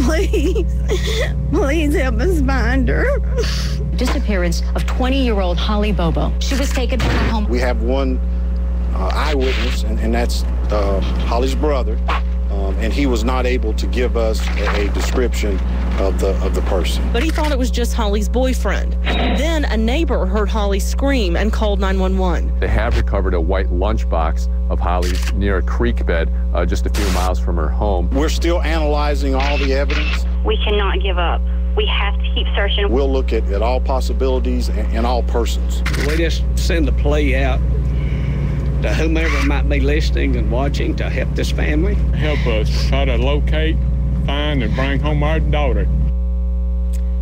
Please, please help us find her. Disappearance of 20-year-old Holly Bobo. She was taken from her home. We have one eyewitness, and that's Holly's brother, and he was not able to give us a description of the person. But he thought it was just Holly's boyfriend. Then a neighbor heard Holly scream and called 911. They have recovered a white lunchbox of Holly's near a creek bed just a few miles from her home. We're still analyzing all the evidence. We cannot give up. We have to keep searching. We'll look at all possibilities and all persons. We just send a plea out to whomever might be listening and watching to help this family. Help us try to locate, find, and bring home our daughter.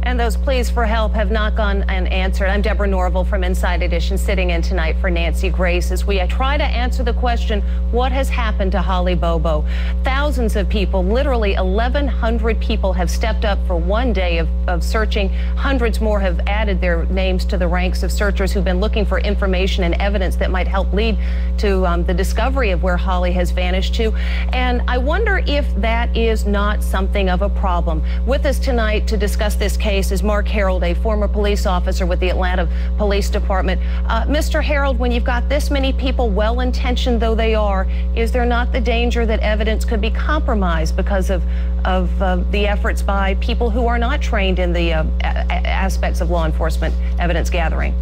And those pleas for help have not gone unanswered. I'm Deborah Norville from Inside Edition, sitting in tonight for Nancy Grace as we try to answer the question, what has happened to Holly Bobo? Thousands of people, literally 1,100 people, have stepped up for one day of searching. Hundreds more have added their names to the ranks of searchers who've been looking for information and evidence that might help lead to the discovery of where Holly has vanished to. And I wonder if that is not something of a problem. With us tonight to discuss this case is Mark Harold, a former police officer with the Atlanta Police Department. Mr. Harold, when you've got this many people, well-intentioned though they are, is there not the danger that evidence could be compromised because of the efforts by people who are not trained in the aspects of law enforcement evidence gathering?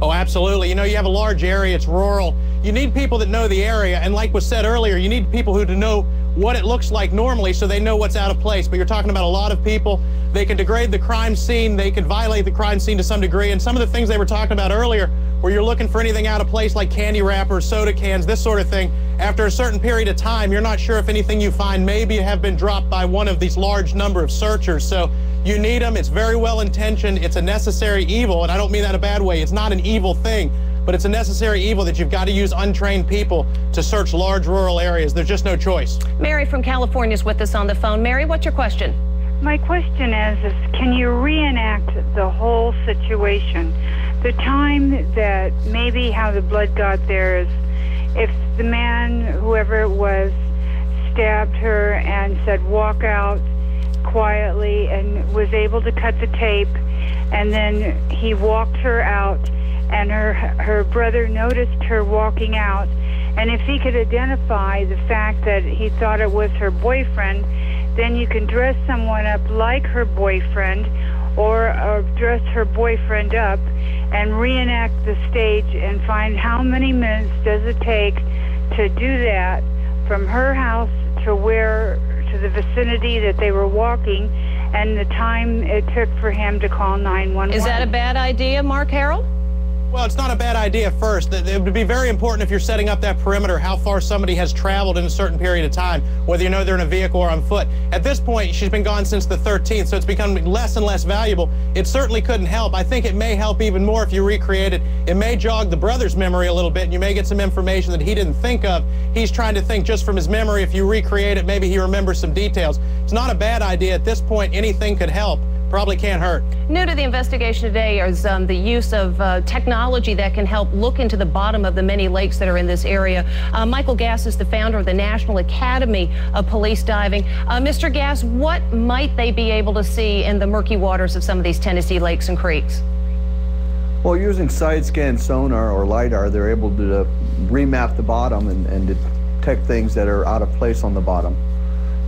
Oh, absolutely. You know, you have a large area, it's rural. You need people that know the area, and like was said earlier, you need people who know what it looks like normally so they know what's out of place. But you're talking about a lot of people. They can degrade the crime scene, they can violate the crime scene to some degree, and some of the things they were talking about earlier, where you're looking for anything out of place like candy wrappers, soda cans, this sort of thing, after a certain period of time, you're not sure if anything you find maybe have been dropped by one of these large number of searchers. So you need them. It's very well intentioned. It's a necessary evil, and I don't mean that in a bad way. It's not an evil thing, but it's a necessary evil that you've got to use untrained people to search large rural areas. There's just no choice. Mary from California is with us on the phone. Mary, what's your question? My question is can you reenact the whole situation? The time that maybe how the blood got there is if the man, whoever it was, stabbed her and said walk out quietly and was able to cut the tape, and then he walked her out and her brother noticed her walking out, and if he could identify the fact that he thought it was her boyfriend, then you can dress someone up like her boyfriend or dress her boyfriend up and reenact the stage and find how many minutes does it take to do that from her house to the vicinity that they were walking and the time it took for him to call 911. Is that a bad idea, Mark Harold? Well, it's not a bad idea first. It would be very important if you're setting up that perimeter how far somebody has traveled in a certain period of time, whether you know they're in a vehicle or on foot. At this point, she's been gone since the 13th, so it's become less and less valuable. It certainly couldn't help. I think it may help even more if you recreate it. It may jog the brother's memory a little bit, and you may get some information that he didn't think of. He's trying to think just from his memory. If you recreate it, maybe he remembers some details. It's not a bad idea. At this point, anything could help. Probably can't hurt. New to the investigation today is the use of technology that can help look into the bottom of the many lakes that are in this area. Michael Gass is the founder of the National Academy of Police Diving. Mr. Gass, what might they be able to see in the murky waters of some of these Tennessee lakes and creeks? Well, using side scan sonar or LiDAR, they're able to remap the bottom and detect things that are out of place on the bottom.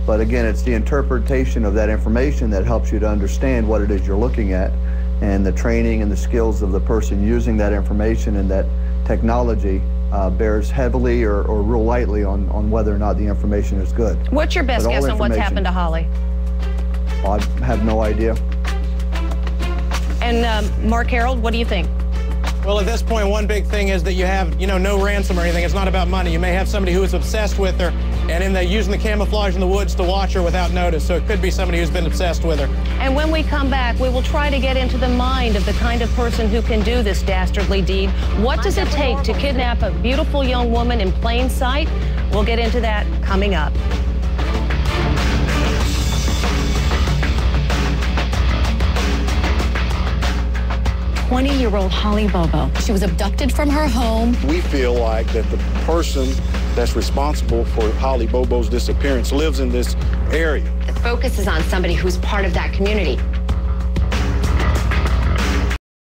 But again, it's the interpretation of that information that helps you to understand what it is you're looking at, and the training and the skills of the person using that information and that technology bears heavily or real lightly on whether or not the information is good. What's your best guess on what's happened to Holly? Well, I have no idea. And Mark Harold, what do you think? Well, at this point, one big thing is that you have, no ransom or anything. It's not about money. You may have somebody who is obsessed with her and using the camouflage in the woods to watch her without notice. So it could be somebody who's been obsessed with her. And when we come back, we will try to get into the mind of the kind of person who can do this dastardly deed. What does it take to kidnap a beautiful young woman in plain sight? We'll get into that coming up. 20-year-old Holly Bobo. She was abducted from her home. We feel like that the person that's responsible for Holly Bobo's disappearance lives in this area. focus is on somebody who's part of that community.